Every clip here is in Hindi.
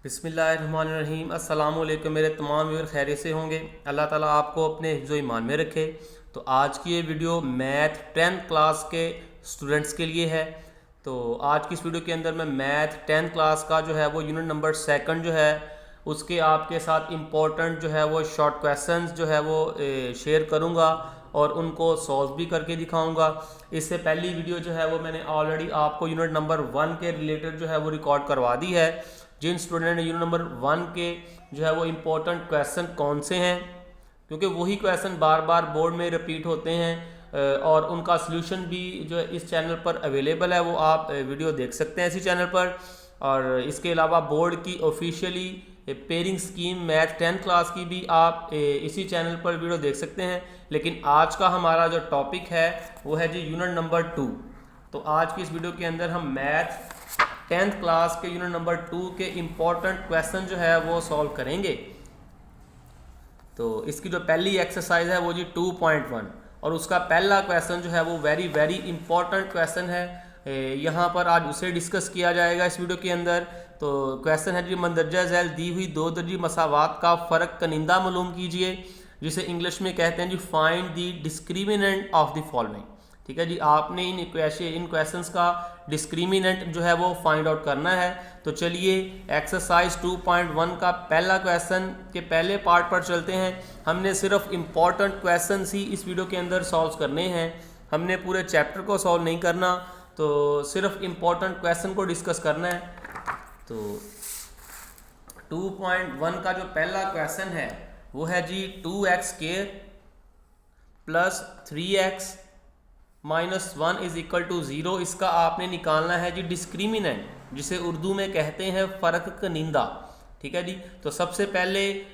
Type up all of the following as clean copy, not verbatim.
बिस्मिल्लाहिर्रहमानिर्रहीम। अस्सलाम वालेकुम। मेरे तमाम व्यूअर खैरियत से होंगे। अल्लाह ताला आपको अपने हिफ्ज़ ईमान में रखे। तो आज की ये वीडियो मैथ 10th क्लास के स्टूडेंट्स के लिए है। तो आज की इस वीडियो के अंदर मैं मैथ 10th क्लास का जो है वो यूनिट नंबर 2 जो है उसके आपके साथ इम्पोर्टेंट जो है वो शॉर्ट क्वेश्चंस जो है वो शेयर करूँगा और उनको सॉल्व भी करके दिखाऊंगा। इससे पहली वीडियो जो है वो मैंने ऑलरेडी आपको यूनिट नंबर 1 के रिलेटेड जो है वो रिकॉर्ड करवा दी है। जिन स्टूडेंट ने यूनिट नंबर 1 के जो है वो इम्पोर्टेंट क्वेश्चन कौन से हैं, क्योंकि वही क्वेश्चन बार बार बोर्ड में रिपीट होते हैं और उनका सलूशन भी जो है इस चैनल पर अवेलेबल है, वो आप वीडियो देख सकते हैं इसी चैनल पर। और इसके अलावा बोर्ड की officially pairing scheme math 10th class की भी आप इसी चैनल पर वीडियो देख सकते हैं। लेकिन आज का हमारा जो टॉपिक है वो है जी यूनिट नंबर 2। तो आज की इस वीडियो के अंदर हम मैथ 10th क्लास के यूनिट नंबर 2 के इम्पोर्टेंट क्वेश्चन जो है वो सॉल्व करेंगे। तो इसकी जो पहली एक्सरसाइज है वो जी 2.1 और उसका पहला क्वेश्चन जो है वो वेरी वेरी इंपॉर्टेंट क्वेश्चन है। यहाँ पर आज उसे डिस्कस किया जाएगा इस वीडियो के अंदर। तो क्वेश्चन है जी, मंदरजा झैल दी हुई दो दर्जी मसावात का फ़र्क कनिंदा मालूम कीजिए, जिसे इंग्लिश में कहते हैं जी find the discriminant of the following. ठीक है जी, आपने इन क्वेश्चंस का डिस्क्रिमिनेंट जो है वो फाइंड आउट करना है। तो चलिए एक्सरसाइज 2.1 का पहला क्वेश्चन के पहले पार्ट पर चलते हैं। हमने सिर्फ इम्पॉर्टेंट क्वेश्चंस ही इस वीडियो के अंदर सॉल्व करने हैं, हमने पूरे चैप्टर को सॉल्व नहीं करना, तो सिर्फ इम्पॉर्टेंट क्वेश्चन को डिस्कस करना है। तो 2.1 का जो पहला क्वेश्चन है वो है जी 2x² plus 3x minus 1 is equal to 0। इसका आपने निकालना है जी डिस्क्रिमिनेंट, जिसे उर्दू में कहते हैं फ़र्क कनिंदा। ठीक है जी, तो सबसे पहले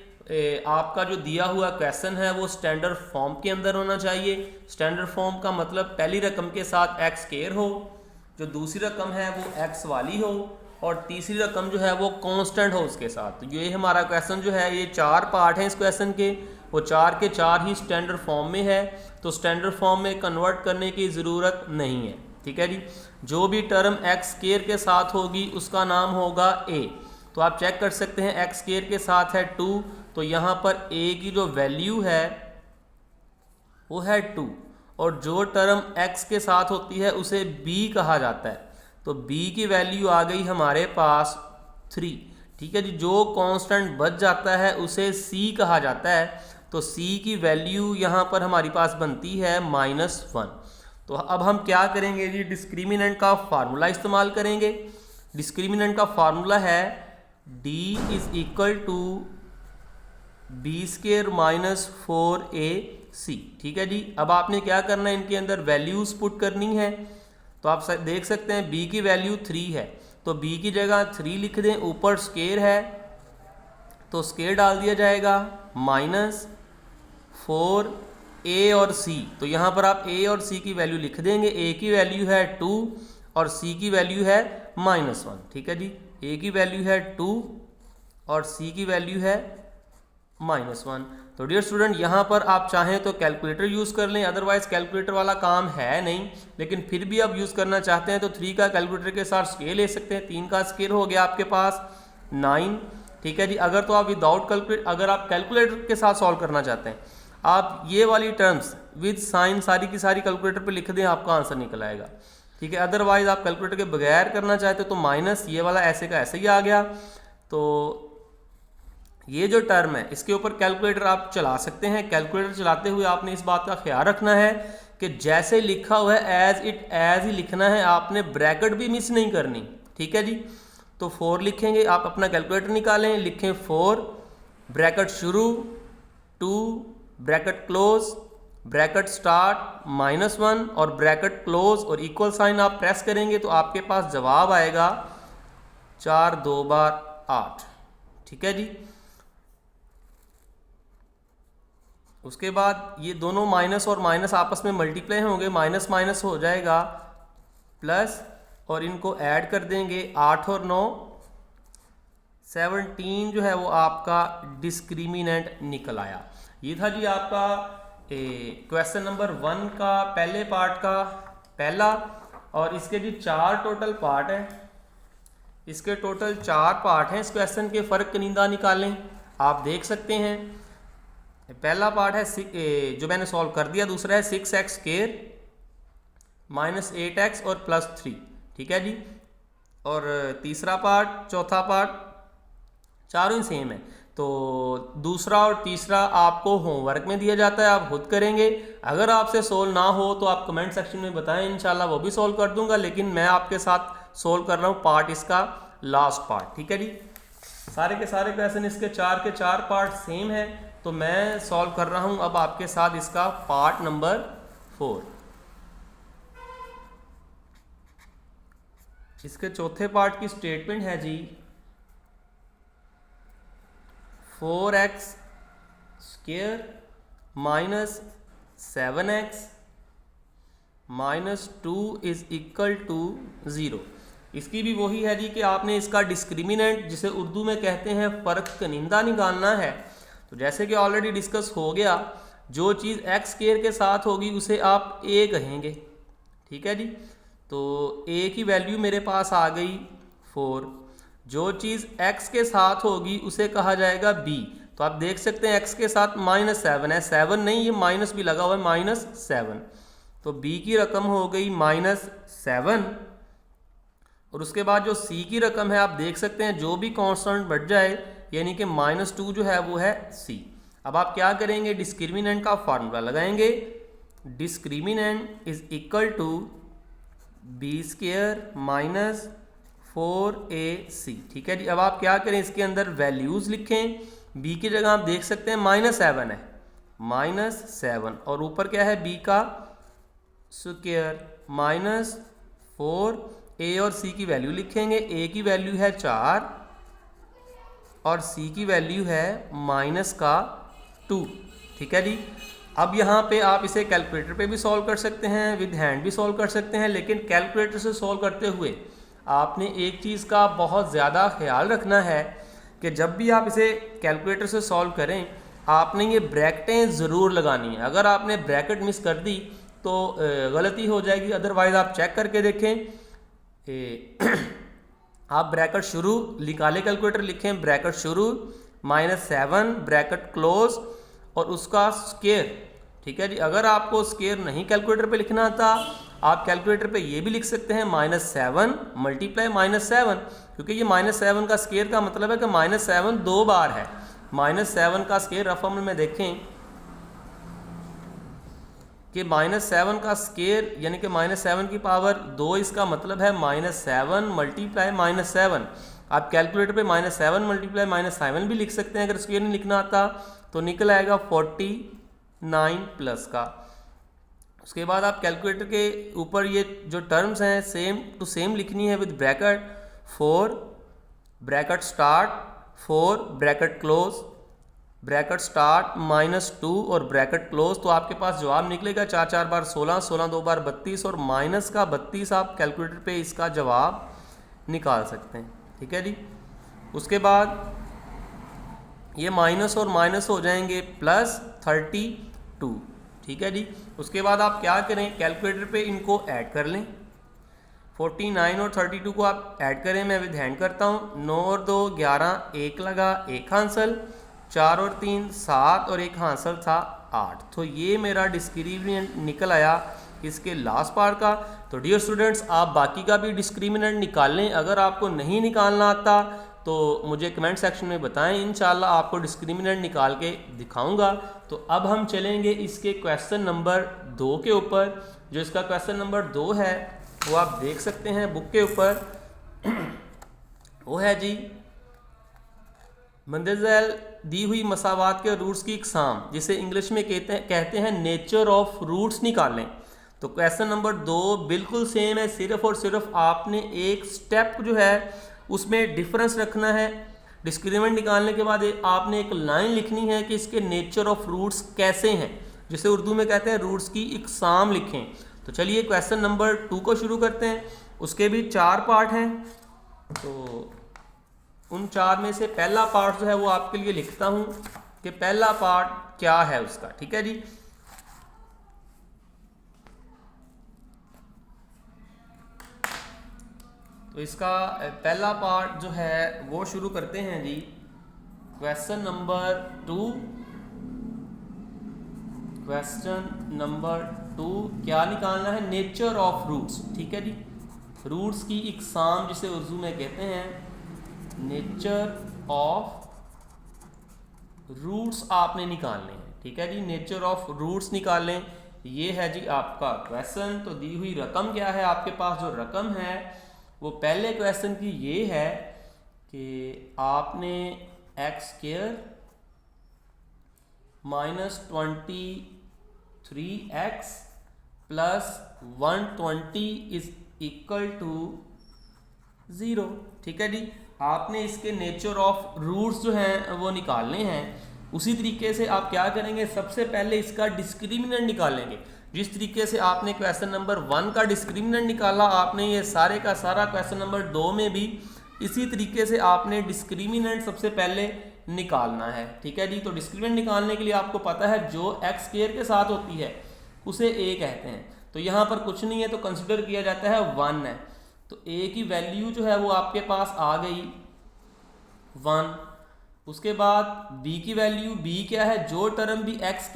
आपका जो दिया हुआ क्वेश्चन है वो स्टैंडर्ड फॉर्म के अंदर होना चाहिए। स्टैंडर्ड फॉर्म का मतलब पहली रकम के साथ x² हो, जो दूसरी रकम है वो x वाली हो, और तीसरी रकम जो है वो कांस्टेंट हो उसके साथ। तो ये हमारा क्वेश्चन जो है, ये 4 पार्ट हैं इस क्वेश्चन के, वो 4 के 4 ही स्टैंडर्ड फॉर्म में है। तो स्टैंडर्ड फॉर्म में कन्वर्ट करने की ज़रूरत नहीं है। ठीक है जी, जो भी टर्म x² के साथ होगी उसका नाम होगा a। तो आप चेक कर सकते हैं x² के साथ है 2, तो यहाँ पर a की जो वैल्यू है वो है 2, और जो टर्म x के साथ होती है उसे b कहा जाता है। तो b की वैल्यू आ गई हमारे पास 3। ठीक है जी, जो कांस्टेंट बच जाता है उसे c कहा जाता है। तो c की वैल्यू यहाँ पर हमारी पास बनती है -1। तो अब हम क्या करेंगे जी, डिस्क्रिमिनेंट का फार्मूला इस्तेमाल करेंगे। डिस्क्रिमिनेंट का फार्मूला है d is equal to b² minus 4ac। ठीक है जी, अब आपने क्या करना है, इनके अंदर वैल्यूज पुट करनी है। तो आप देख सकते हैं b की वैल्यू 3 है, तो b की जगह 3 लिख दें, ऊपर स्केयर है तो स्केयर डाल दिया जाएगा, -4a और c। तो यहाँ पर आप a और c की वैल्यू लिख देंगे। a की वैल्यू है 2 और c की वैल्यू है -1। ठीक है जी, a की वैल्यू है 2 और c की वैल्यू है -1। तो डियर स्टूडेंट, यहाँ पर आप चाहें तो कैलकुलेटर यूज़ कर लें, अदरवाइज कैलकुलेटर वाला काम है नहीं, लेकिन फिर भी आप यूज़ करना चाहते हैं तो 3 का कैलकुलेटर के साथ स्केयर ले सकते हैं। 3 का स्केयर हो गया आपके पास 9। ठीक है जी, अगर तो आप विदाउट कैलकुलेटर, अगर आप कैलकुलेटर के साथ सॉल्व करना चाहते हैं, आप ये वाली टर्म्स विद साइन सारी की सारी कैलकुलेटर पर लिख दें, आपका आंसर निकल आएगा। ठीक है, अदरवाइज आप कैलकुलेटर के बगैर करना चाहते हो तो माइनस ये वाला ऐसे का ऐसे ही आ गया। तो ये जो टर्म है इसके ऊपर कैलकुलेटर आप चला सकते हैं। कैलकुलेटर चलाते हुए आपने इस बात का ख्याल रखना है कि जैसे लिखा हुआ है एज इट एज ही लिखना है, आपने ब्रैकेट भी मिस नहीं करनी। ठीक है जी, तो 4 लिखेंगे, आप अपना कैलकुलेटर निकालें, लिखें 4 ब्रैकेट शुरू 2 ब्रैकेट क्लोज ब्रैकेट स्टार्ट -1 और ब्रैकेट क्लोज और इक्वल साइन आप प्रेस करेंगे तो आपके पास जवाब आएगा 4 2 बार 8। ठीक है जी, उसके बाद ये दोनों माइनस और माइनस आपस में मल्टीप्लाई होंगे, माइनस माइनस हो जाएगा प्लस, और इनको ऐड कर देंगे 8 और 9 17 जो है वो आपका डिस्क्रिमिनेंट निकल आया। ये था जी आपका क्वेश्चन नंबर 1 का पहले पार्ट का पहला, और इसके जी 4 टोटल पार्ट है। इसके टोटल 4 पार्ट हैं इस क्वेश्चन के, फ़र्क कनीदा निकालें। आप देख सकते हैं पहला पार्ट है जो मैंने सॉल्व कर दिया, दूसरा है 6x स्क्वायर माइनस 8x और प्लस 3, ठीक है जी। और तीसरा पार्ट, चौथा पार्ट, चारों ही सेम है। तो दूसरा और तीसरा आपको होमवर्क में दिया जाता है, आप खुद करेंगे। अगर आपसे सोल्व ना हो तो आप कमेंट सेक्शन में बताएं, इंशाल्लाह वो भी सोल्व कर दूंगा। लेकिन मैं आपके साथ सोल्व कर रहा हूँ पार्ट इसका लास्ट पार्ट, ठीक है जी। सारे के सारे क्वेश्चन इसके 4 के 4 पार्ट सेम है, तो मैं सॉल्व कर रहा हूँ अब आपके साथ इसका पार्ट नंबर 4। इसके चौथे पार्ट की स्टेटमेंट है जी 4x square minus 7x minus 2 is equal to 0। इसकी भी वही है जी कि आपने इसका डिस्क्रिमिनेंट, जिसे उर्दू में कहते हैं फ़र्क कनीदा, निकालना है। तो जैसे कि ऑलरेडी डिस्कस हो गया, जो चीज़ x स्क्वायर के साथ होगी उसे आप a कहेंगे, ठीक है जी। तो a की वैल्यू मेरे पास आ गई 4। जो चीज़ x के साथ होगी उसे कहा जाएगा b। तो आप देख सकते हैं x के साथ -7 है, 7 नहीं, ये माइनस भी लगा हुआ है, -7। तो b की रकम हो गई -7। और उसके बाद जो c की रकम है, आप देख सकते हैं जो भी कांस्टेंट बढ़ जाए, यानी कि -2 जो है वो है c। अब आप क्या करेंगे, डिस्क्रिमिनेंट का फार्मूला लगाएंगे। Discriminant is equal to b square minus 4ac, ठीक है जी। अब आप क्या करें, इसके अंदर वैल्यूज़ लिखें। b की जगह आप देख सकते हैं -7 है, -7, और ऊपर क्या है, b का स्क्वायर -4। a और c की वैल्यू लिखेंगे। a की वैल्यू है 4 और c की वैल्यू है -2, ठीक है जी। अब यहाँ पे आप इसे कैलकुलेटर पे भी सॉल्व कर सकते हैं, विद हैंड भी सॉल्व कर सकते हैं। लेकिन कैलकुलेटर से सॉल्व करते हुए आपने एक चीज़ का बहुत ज़्यादा ख्याल रखना है कि जब भी आप इसे कैलकुलेटर से सॉल्व करें, आपने ये ब्रैकेटें ज़रूर लगानी है। अगर आपने ब्रैकेट मिस कर दी तो गलती हो जाएगी। अदरवाइज़ आप चेक करके देखें, आप ब्रैकेट शुरू निकाले, कैलकुलेटर लिखें ब्रैकेट शुरू -7 ब्रैकेट क्लोज और उसका स्क्वायर, ठीक है जी। अगर आपको स्क्वायर नहीं कैलकुलेटर पे लिखना आता, आप कैलकुलेटर पे ये भी लिख सकते हैं -7 मल्टीप्लाई -7, क्योंकि ये -7 का स्क्वायर का मतलब है कि -7 2 बार है। -7 का स्क्वायर रफ अमल में देखें कि -7 का स्क्वायर यानी कि -7 की पावर 2, इसका मतलब है -7 मल्टीप्लाई -7। आप कैलकुलेटर पे -7 मल्टीप्लाई -7 भी लिख सकते हैं। अगर स्क्वायर नहीं लिखना आता तो निकल आएगा 49 प्लस का। उसके बाद आप कैलकुलेटर के ऊपर ये जो टर्म्स हैं सेम टू सेम लिखनी है with bracket. 4 bracket start 4 bracket close bracket start -2 और ब्रैकेट क्लोज। तो आपके पास जवाब निकलेगा 4 4 बार 16, 16 2 बार 32 और माइनस का 32 आप कैलकुलेटर पे इसका जवाब निकाल सकते हैं, ठीक है जी। उसके बाद ये माइनस और माइनस हो जाएंगे +32, ठीक है जी। उसके बाद आप क्या करें, कैलकुलेटर पे इनको ऐड कर लें। 49 और 32 को आप ऐड करें, मैं विद हैंड करता हूँ। 9 और 2 11, 1 लगा 1 हासिल, 4 और 3 7 और 1 हासिल था 8। तो ये मेरा डिस्क्रिमिनेंट निकल आया इसके लास्ट पार्ट का। तो डियर स्टूडेंट्स, आप बाकी का भी डिस्क्रिमिनेंट निकाल लें। अगर आपको नहीं निकालना आता तो मुझे कमेंट सेक्शन में बताएं, इंशाल्लाह आपको डिस्क्रिमिनेंट निकाल के दिखाऊंगा। तो अब हम चलेंगे इसके क्वेश्चन नंबर 2 के ऊपर। जो इसका क्वेश्चन नंबर 2 है वो आप देख सकते हैं बुक के ऊपर। वो है जी, मंदरज़ैल दी हुई मसावात के रूट्स की इकसाम, जिसे इंग्लिश में कहते हैं नेचर ऑफ रूट्स, निकालें। तो क्वेश्चन नंबर 2 बिल्कुल सेम है, सिर्फ और सिर्फ आपने एक स्टेप जो है उसमें डिफरेंस रखना है। डिस्क्रिमिनेंट निकालने के बाद आपने एक लाइन लिखनी है कि इसके नेचर ऑफ रूट्स कैसे हैं, जिसे उर्दू में कहते हैं रूट्स की इकसाम लिखें। तो चलिए क्वेश्चन नंबर 2 को शुरू करते हैं। उसके भी 4 पार्ट हैं, तो उन 4 में से पहला पार्ट जो है वो आपके लिए लिखता हूं कि पहला पार्ट क्या है उसका, ठीक है जी। तो तो इसका पहला पार्ट जो है वो शुरू करते हैं जी। क्वेश्चन नंबर 2 क्या निकालना है? Nature of roots. ठीक है जी, रूट्स की इकसाम जिसे उर्दू में कहते हैं, नेचर ऑफ रूट्स आपने निकालने हैं। ठीक है जी, नेचर ऑफ रूट्स निकालें, ये है जी आपका क्वेश्चन। तो दी हुई रकम क्या है आपके पास? जो रकम है वो पहले क्वेश्चन की ये है कि आपने x square -23x plus 120 is equal to 0। ठीक है जी, आपने इसके नेचर ऑफ रूट्स जो हैं वो निकालने हैं। उसी तरीके से आप क्या करेंगे, सबसे पहले इसका डिस्क्रिमिनेंट निकालेंगे। जिस तरीके से आपने क्वेश्चन नंबर 1 का डिस्क्रिमिनेंट निकाला, आपने ये सारे का सारा क्वेश्चन नंबर 2 में भी इसी तरीके से आपने डिस्क्रिमिनेंट सबसे पहले निकालना है। ठीक है जी, तो डिस्क्रिमिनेंट निकालने के लिए आपको पता है जो एक्स स्क्वायर के साथ होती है उसे ए कहते हैं। तो यहाँ पर कुछ नहीं है तो कंसिडर किया जाता है 1 है। तो ए की वैल्यू जो है वो आपके पास आ गई 1। उसके बाद बी की वैल्यू, बी क्या है? जो टर्म भी एक्स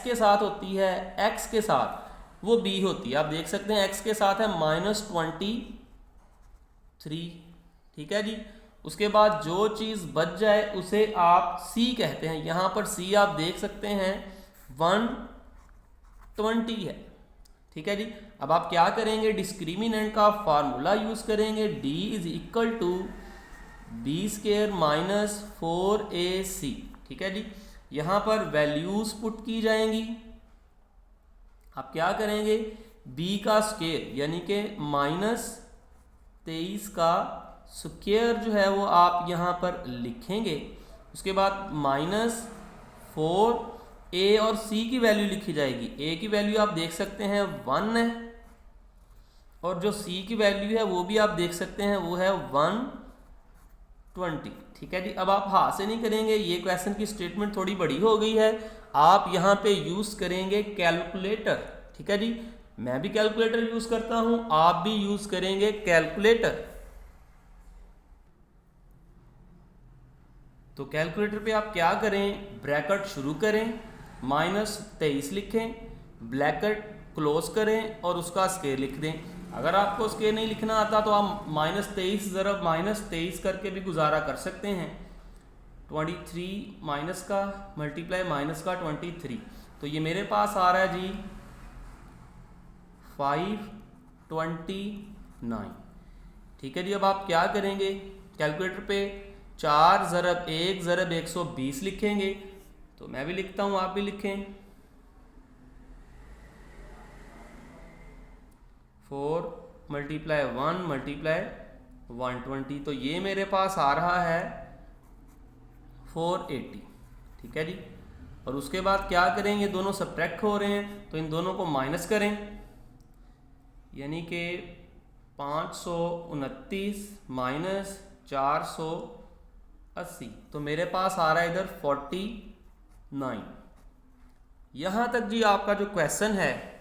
के साथ होती है, एक्स के साथ वो बी होती है। आप देख सकते हैं एक्स के साथ है -23। ठीक है जी, उसके बाद जो चीज़ बच जाए उसे आप सी कहते हैं। यहाँ पर सी आप देख सकते हैं 120 है। ठीक है जी, अब आप क्या करेंगे, डिस्क्रिमिनेंट का फार्मूला यूज़ करेंगे, d is equal to b² - 4ac। ठीक है जी, यहाँ पर वैल्यूज़ पुट की जाएंगी। आप क्या करेंगे, b का स्क्वायर यानी कि -23 का स्क्वायर जो है वो आप यहाँ पर लिखेंगे। उसके बाद -4 a और c की वैल्यू लिखी जाएगी। a की वैल्यू आप देख सकते हैं 1 है, और जो c की वैल्यू है वो भी आप देख सकते हैं वो है 120। ठीक है जी, अब आप हाथ से नहीं करेंगे, ये क्वेश्चन की स्टेटमेंट थोड़ी बड़ी हो गई है। आप यहाँ पे यूज़ करेंगे कैलकुलेटर। ठीक है जी, मैं भी कैलकुलेटर यूज़ करता हूँ, आप भी यूज़ करेंगे कैलकुलेटर। तो कैलकुलेटर पे आप क्या करें, ब्रैकेट शुरू करें, -23 लिखें, ब्रैकेट क्लोज करें और उसका स्क्वायर लिख दें। अगर आपको स्क्वायर नहीं लिखना आता तो आप -23 ज़रब -23 करके भी गुजारा कर सकते हैं। 23 माइनस का मल्टीप्लाई माइनस का 23, तो ये मेरे पास आ रहा है जी 529। ठीक है जी, अब आप क्या करेंगे, कैलकुलेटर पे 4 ज़रब 1 ज़रब 120 लिखेंगे। तो मैं भी लिखता हूँ, आप भी लिखें। 4 मल्टीप्लाई 1 मल्टीप्लाई 120, तो ये मेरे पास आ रहा है 480। ठीक है जी, और उसके बाद क्या करेंगे, दोनों सब्ट्रैक्ट हो रहे हैं तो इन दोनों को माइनस करें, यानी कि 529 माइनस 480, तो मेरे पास आ रहा है इधर 49। यहाँ तक जी आपका जो क्वेश्चन है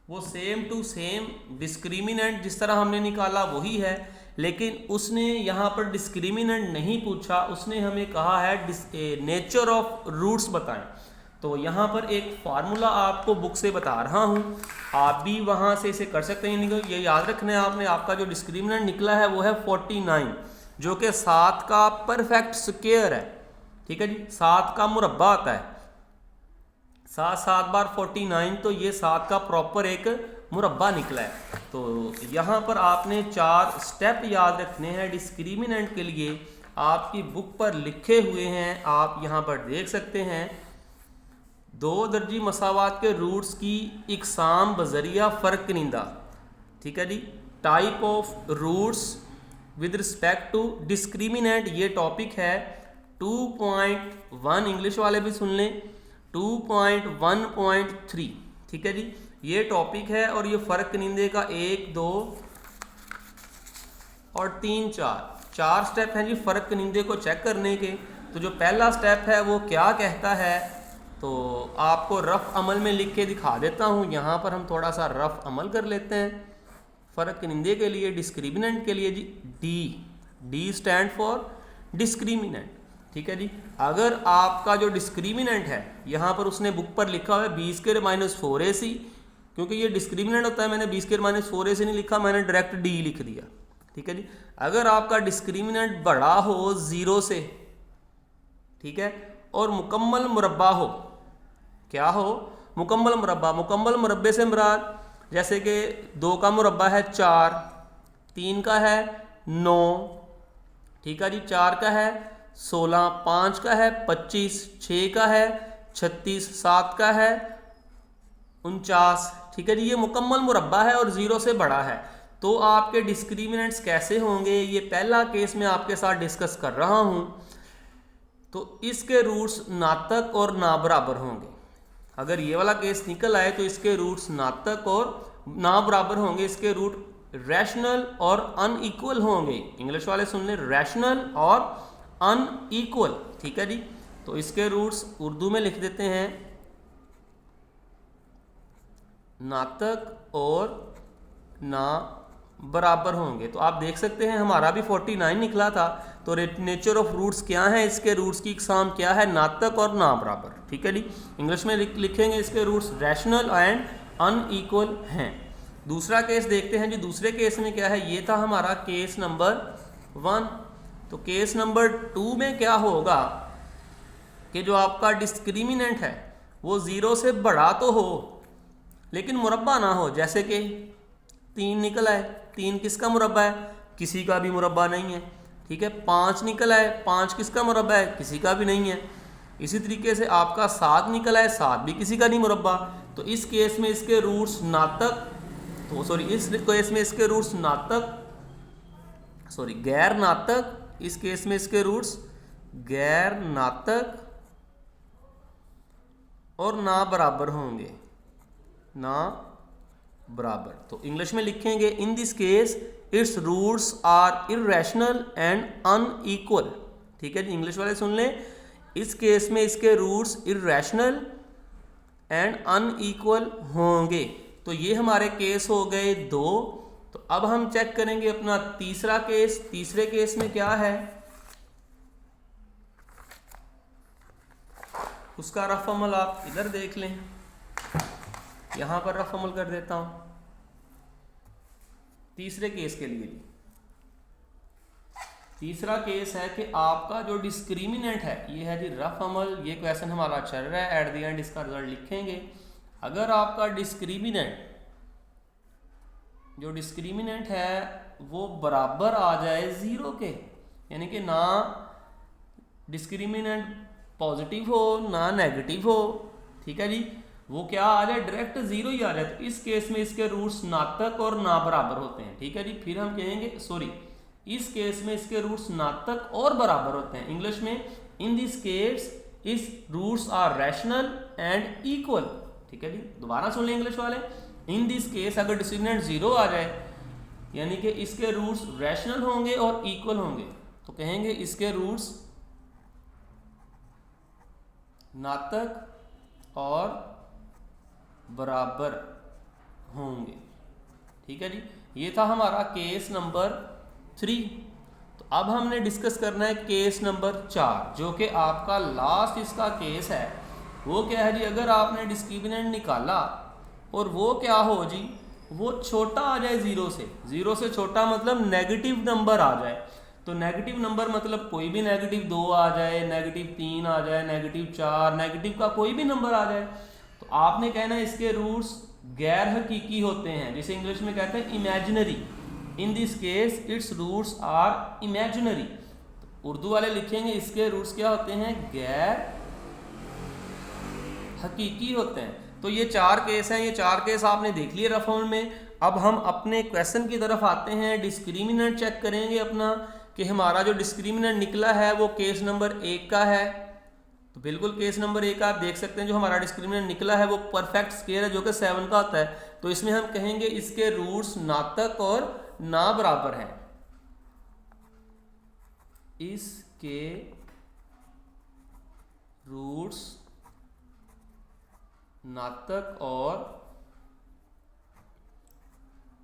वो सेम टू सेम डिस्क्रिमिनेंट जिस तरह हमने निकाला वही है, लेकिन उसने यहाँ पर डिस्क्रिमिनेंट नहीं पूछा, उसने हमें कहा है नेचर ऑफ रूट्स बताएं। तो यहाँ पर एक फार्मूला आपको बुक से बता रहा हूँ, आप भी वहाँ से इसे कर सकते हैं। ये याद रखना है आपने, आपका जो डिस्क्रिमिनेंट निकला है वो है 49, जो कि 7 का परफेक्ट स्क्वायर है। ठीक है जी, 7 का मुरब्बा आता है, 7 बार 49, तो ये 7 का प्रॉपर एक मुरब्बा निकला है। तो यहाँ पर आपने 4 स्टेप याद रखने हैं डिस्क्रिमिनेंट के लिए, आपकी बुक पर लिखे हुए हैं, आप यहाँ पर देख सकते हैं। 2 दर्जी मसावात के रूट्स की इकसाम बजरिया फ़र्क कनिंदा। ठीक है जी, type of roots with respect to discriminant, ये टॉपिक है 2.1, इंग्लिश वाले भी सुन लें, 2.1.3। ठीक है जी, ये टॉपिक है और ये फ़र्क कनिंदे का 1, 2 और 3, 4 स्टेप हैं जी फ़र्क कनिंदे को चेक करने के। तो जो पहला स्टेप है वो क्या कहता है, तो आपको रफ़ अमल में लिख के दिखा देता हूँ। यहाँ पर हम थोड़ा सा रफ़ अमल कर लेते हैं। फ़र्क कनिंदे के लिए, डिस्क्रिमिनेंट के लिए G D stand for discriminant. ठीक है जी। अगर आपका जो डिस्क्रिमिनेंट है यहाँ पर उसने बुक पर लिखा हुआ है b² - 4ac, क्योंकि ये डिस्क्रिमिनेंट होता है, मैंने b² - 4ac नहीं लिखा, मैंने डायरेक्ट डी लिख दिया। ठीक है जी। अगर आपका डिस्क्रिमिनेंट बड़ा हो 0 से, ठीक है, और मुकम्मल मुरब्बा हो, क्या हो, मुकम्मल मुरब्बा। मुकम्मल मुरब्बे से मुराद जैसे कि 2 का मुरब्बा है 4, 3 का है 9, ठीक है जी, 4 का है 16, 5 का है 25, 6 का है 36, 7 का है 49। ठीक है जी। ये मुकम्मल मुरब्बा है और 0 से बड़ा है। तो आपके डिस्क्रिमिनेंट्स कैसे होंगे, ये पहला केस मैं आपके साथ डिस्कस कर रहा हूं। तो इसके रूट्स नातक और ना बराबर होंगे। अगर ये वाला केस निकल आए तो इसके रूट्स नातक और ना बराबर होंगे। इसके रूट रैशनल और अनइक्वल होंगे। इंग्लिश वाले सुन लें, रैशनल और अनइक्वल। ठीक है जी। तो इसके रूट्स उर्दू में लिख देते हैं, नातक और ना बराबर होंगे। तो आप देख सकते हैं हमारा भी 49 निकला था। तो नेचर ऑफ रूट्स क्या है, इसके रूट्स की इकसाम क्या है, नातक और ना बराबर। ठीक है जी। इंग्लिश में लिखेंगे इसके रूट्स रैशनल एंड अनइक्वल हैं। दूसरा केस देखते हैं जी। दूसरे केस में क्या है, ये था हमारा केस नंबर 1। तो केस नंबर 2 में क्या होगा कि जो आपका डिस्क्रिमिनेंट है वो 0 से बड़ा तो हो लेकिन मुरब्बा ना हो। जैसे कि 3 निकल आए, 3 किसका मुरब्बा है, किसी का भी मुरब्बा नहीं है। ठीक है। 5 निकल आए, 5 किसका मुरब्बा है, किसी का भी नहीं है। इसी तरीके से आपका 7 निकल आए, 7 भी किसी का नहीं मुरब्बा। तो इस केस में इसके रूट्स नातक, तो सॉरी, इस केस में इसके रूट्स नातक, सॉरी गैर नातक, इस केस में इसके रूट्स गैर नातक और ना बराबर होंगे, ना बराबर। तो इंग्लिश में लिखेंगे, in this case it's roots are irrational and unequal. ठीक है जी। इंग्लिश वाले सुन लें, इस केस में इसके रूट्स इररेशनल एंड अनइक्वल होंगे। तो ये हमारे केस हो गए 2। तो अब हम चेक करेंगे अपना तीसरा केस। तीसरे केस में क्या है, उसका रफ अमल आप इधर देख लें, यहां पर रफ अमल कर देता हूं तीसरे केस के लिए। तीसरा केस है कि आपका जो डिस्क्रिमिनेंट है, ये है जी रफ अमल, ये क्वेश्चन हमारा चल रहा है, एट द एंड इसका रिजल्ट लिखेंगे। अगर आपका डिस्क्रिमिनेंट, जो डिस्क्रिमिनेंट है वो बराबर आ जाए 0 के, यानी कि ना डिस्क्रिमिनेंट पॉजिटिव हो ना नेगेटिव हो, ठीक है जी, वो क्या आ जाए, डायरेक्ट 0 ही आ जाए। तो इस केस में इसके रूट्स नातक और ना बराबर होते हैं। ठीक है जी। फिर हम कहेंगे, सॉरी, इस केस में इसके रूट्स नातक और बराबर होते हैं। इंग्लिश में, in this case is roots are rational and equal. ठीक है जी। दोबारा सुन लें इंग्लिश वाले, इन दिस केस अगर डिस्क्रिमिनेंट 0 आ जाए यानी कि इसके रूट्स रैशनल होंगे और इक्वल होंगे, तो कहेंगे इसके रूट्स नातक और बराबर होंगे। ठीक है जी। ये था हमारा केस नंबर 3। तो अब हमने डिस्कस करना है केस नंबर 4, जो कि आपका लास्ट इसका केस है। वो क्या है जी, अगर आपने डिस्क्रिमिनेंट निकाला और वो क्या हो जी, वो छोटा आ जाए 0 से। 0 से छोटा मतलब नेगेटिव नंबर आ जाए। तो नेगेटिव नंबर मतलब कोई भी नेगेटिव 2 आ जाए, नेगेटिव 3 आ जाए, नेगेटिव 4, नेगेटिव का कोई भी नंबर आ जाए, तो आपने कहना है इसके रूट्स गैर हकीकी होते हैं, जिसे इंग्लिश में कहते हैं imaginary. In this case it's roots are imaginary. तो उर्दू वाले लिखेंगे इसके रूट्स क्या होते हैं, गैर हकीकी होते हैं। तो ये 4 केस हैं, ये 4 केस आपने देख लिए रफल में। अब हम अपने क्वेश्चन की तरफ आते हैं। डिस्क्रिमिनेंट चेक करेंगे अपना कि हमारा जो डिस्क्रिमिनेंट निकला है वो केस नंबर 1 का है। तो बिल्कुल केस नंबर 1 आप देख सकते हैं, जो हमारा डिस्क्रिमिनेंट निकला है वो परफेक्ट स्क्वायर है, जो कि 7 का होता है। तो इसमें हम कहेंगे इसके रूट्स नातक और ना बराबर हैं। इसके रूट्स नातक और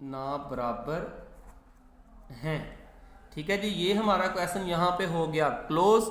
ना बराबर हैं। ठीक है जी, ये हमारा क्वेश्चन यहाँ पे हो गया क्लोज।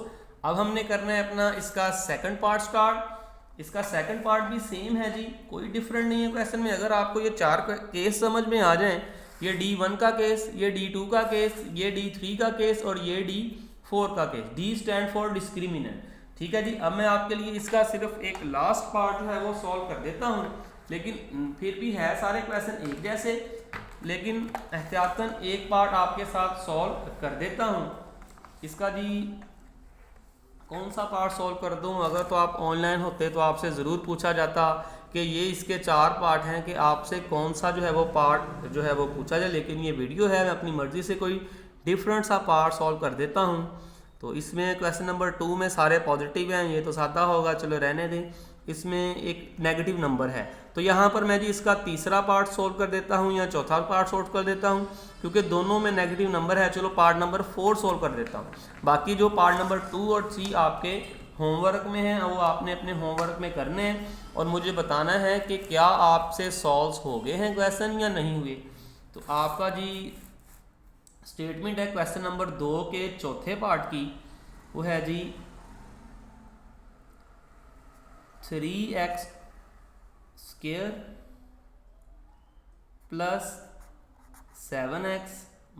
अब हमने करना है अपना इसका सेकंड पार्ट स्टार्ट। इसका सेकंड पार्ट भी सेम है जी, कोई डिफरेंट नहीं है क्वेश्चन में। अगर आपको ये चार केस समझ में आ जाएं, ये D1 का केस, ये D2 का केस, ये D3 का केस और ये D4 का case. D stand for discriminant. ठीक है जी, अब मैं आपके लिए इसका सिर्फ एक लास्ट पार्ट जो है वो सॉल्व कर देता हूँ, लेकिन फिर भी है सारे क्वेश्चन एक जैसे, लेकिन एहतियातन एक पार्ट आपके साथ सॉल्व कर देता हूँ। इसका जी कौन सा पार्ट सॉल्व कर दूँ? अगर तो आप ऑनलाइन होते तो आपसे ज़रूर पूछा जाता कि ये इसके चार पार्ट हैं कि आपसे कौन सा जो है वो पार्ट जो है वो पूछा जाए, लेकिन ये वीडियो है, मैं अपनी मर्ज़ी से कोई डिफरेंट सा पार्ट सॉल्व कर देता हूँ। तो इसमें क्वेश्चन नंबर 2 में सारे पॉजिटिव हैं, ये तो सादा होगा, चलो रहने दें। इसमें एक नेगेटिव नंबर है, तो यहाँ पर मैं जी इसका तीसरा पार्ट सोल्व कर देता हूँ या चौथा पार्ट सोल्व कर देता हूँ, क्योंकि दोनों में नेगेटिव नंबर है। चलो पार्ट नंबर 4 सोल्व कर देता हूँ। बाकी जो पार्ट नंबर 2 और 3 आपके होमवर्क में हैं वो आपने अपने होमवर्क में करने हैं और मुझे बताना है कि क्या आपसे सॉल्व हो गए हैं क्वेश्चन या नहीं हुए। तो आपका जी स्टेटमेंट है क्वेश्चन नंबर 2 के चौथे पार्ट की, वो है जी 3x square plus 7x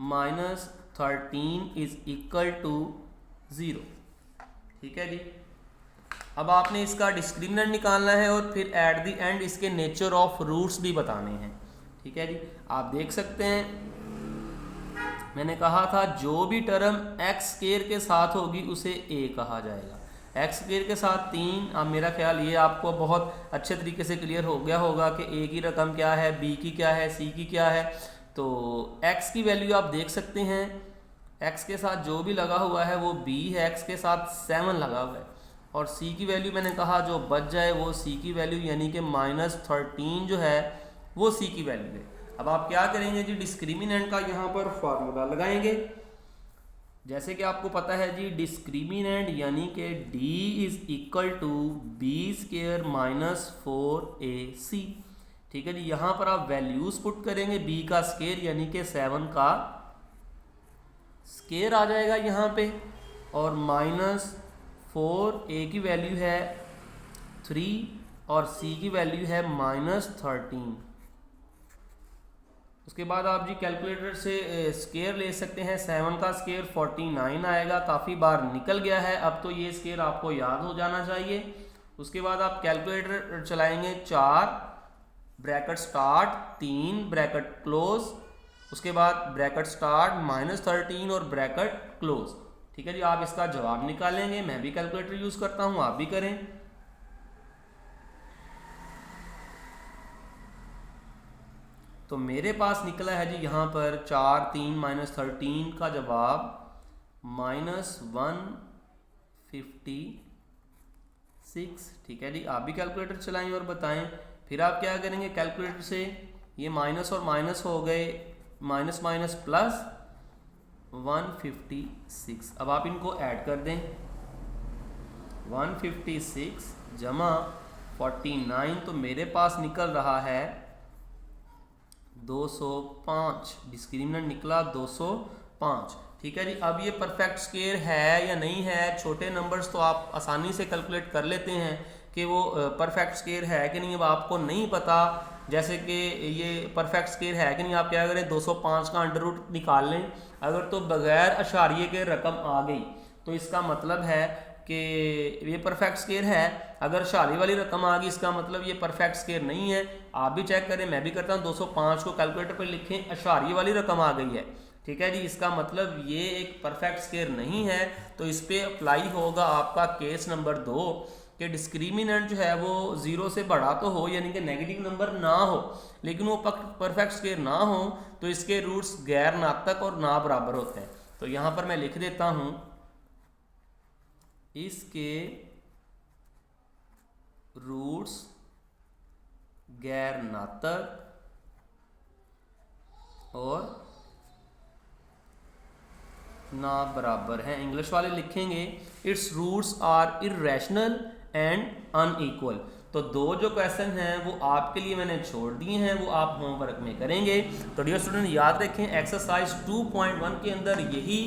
minus 13 is equal to 0। ठीक है जी, अब आपने इसका डिस्क्रिमिनेंट निकालना है और फिर एट द एंड इसके नेचर ऑफ रूट्स भी बताने हैं। ठीक है जी, आप देख सकते हैं मैंने कहा था जो भी टर्म एक्स स्क्वायर के साथ होगी उसे ए कहा जाएगा। एक्स स्क्वायर के साथ 3, अब मेरा ख्याल ये आपको बहुत अच्छे तरीके से क्लियर हो गया होगा कि ए की रकम क्या है, बी की क्या है, सी की क्या है। तो एक्स की वैल्यू आप देख सकते हैं, एक्स के साथ जो भी लगा हुआ है वो बी है, एक्स के साथ 7 लगा हुआ है, और सी की वैल्यू मैंने कहा जो बच जाए वो सी की वैल्यू यानी कि -13 जो है वो सी की वैल्यू है। अब आप क्या करेंगे जी, डिस्क्रिमिनेंट का यहाँ पर फार्मूला लगाएंगे। जैसे कि आपको पता है जी, डिस्क्रिमिनेंट यानी कि d is equal to b square minus 4ac। ठीक है जी, यहाँ पर आप वैल्यूज पुट करेंगे, b का स्क्वायर यानी कि 7 का स्क्वायर आ जाएगा यहाँ पे, और -4a की वैल्यू है 3 और c की वैल्यू है -13। उसके बाद आप जी कैलकुलेटर से स्क्वायर ले सकते हैं। 7 का स्क्वायर 49 आएगा, काफ़ी बार निकल गया है, अब तो ये स्क्वायर आपको याद हो जाना चाहिए। उसके बाद आप कैलकुलेटर चलाएंगे, 4 ब्रैकेट स्टार्ट 3 ब्रैकेट क्लोज, उसके बाद ब्रैकेट स्टार्ट -13 और ब्रैकेट क्लोज। ठीक है जी, आप इसका जवाब निकालेंगे। मैं भी कैलकुलेटर यूज़ करता हूँ, आप भी करें। तो मेरे पास निकला है जी यहाँ पर 4 3 -13 का जवाब -156। ठीक है जी, आप भी कैलकुलेटर चलाएं और बताएं। फिर आप क्या करेंगे, कैलकुलेटर से ये माइनस और माइनस हो गए, माइनस माइनस प्लस 156। अब आप इनको ऐड कर दें, 156 जमा 49, तो मेरे पास निकल रहा है 205। डिस्क्रिमिनेंट निकला 205। ठीक है जी, अब ये परफेक्ट स्क्वायर है या नहीं है, छोटे नंबर्स तो आप आसानी से कैलकुलेट कर लेते हैं कि वो परफेक्ट स्क्वायर है कि नहीं। अब आपको नहीं पता, जैसे कि ये परफेक्ट स्क्वायर है कि नहीं, आप क्या करें 205 का अंडर रूट निकाल लें। अगर तो बगैर अशारिये के रकम आ गई तो इसका मतलब है कि ये परफेक्ट स्क्वायर है। अगर शाली वाली रकम आ गई इसका मतलब ये परफेक्ट स्क्वायर नहीं है। आप भी चेक करें, मैं भी करता हूँ। 205 को कैलकुलेटर पर लिखें, अशारिये वाली रकम आ गई है, ठीक है जी, इसका मतलब ये एक परफेक्ट स्क्वायर नहीं है। तो इस पर अप्लाई होगा आपका केस नंबर 2 कि डिस्क्रिमिनेंट जो है वो 0 से बड़ा तो हो, यानी कि नेगेटिव नंबर ना हो, लेकिन वो परफेक्ट स्क्वायर ना हो, तो इसके रूट्स गैर नातक और ना बराबर होते हैं। तो यहाँ पर मैं लिख देता हूँ, इसके रूट्स गैर नातक और ना बराबर हैं। इंग्लिश वाले लिखेंगे it's roots are irrational and unequal. तो 2 जो क्वेश्चन हैं वो आपके लिए मैंने छोड़ दिए हैं, वो आप होमवर्क में करेंगे। तो डियर स्टूडेंट याद रखें एक्सरसाइज 2.1 के अंदर यही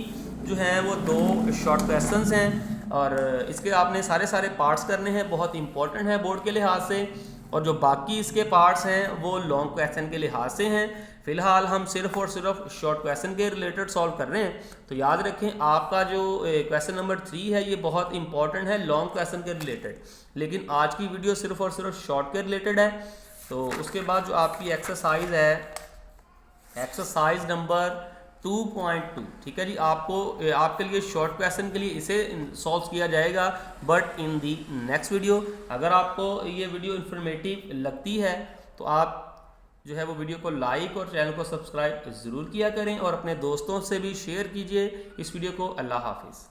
जो हैं वो 2 शॉर्ट क्वेश्चंस हैं और इसके आपने सारे पार्ट्स करने हैं, बहुत इंपॉर्टेंट है बोर्ड के लिहाज से, और जो बाकी इसके पार्ट्स हैं वो लॉन्ग क्वेश्चन के लिहाज से हैं। फिलहाल हम सिर्फ और सिर्फ शॉर्ट क्वेश्चन के रिलेटेड सॉल्व कर रहे हैं। तो याद रखें आपका जो क्वेश्चन नंबर 3 है ये बहुत इंपॉर्टेंट है लॉन्ग क्वेश्चन के रिलेटेड, लेकिन आज की वीडियो सिर्फ और सिर्फ शॉर्ट के रिलेटेड है। तो उसके बाद जो आपकी एक्सरसाइज है एक्सरसाइज नंबर 2.2, ठीक है जी, आपके लिए शॉर्ट क्वेश्चन के लिए इसे सॉल्व किया जाएगा but in the next video. अगर आपको ये वीडियो इन्फॉर्मेटिव लगती है तो आप जो है वो वीडियो को लाइक और चैनल को सब्सक्राइब ज़रूर किया करें और अपने दोस्तों से भी शेयर कीजिए इस वीडियो को। अल्लाह हाफिज़।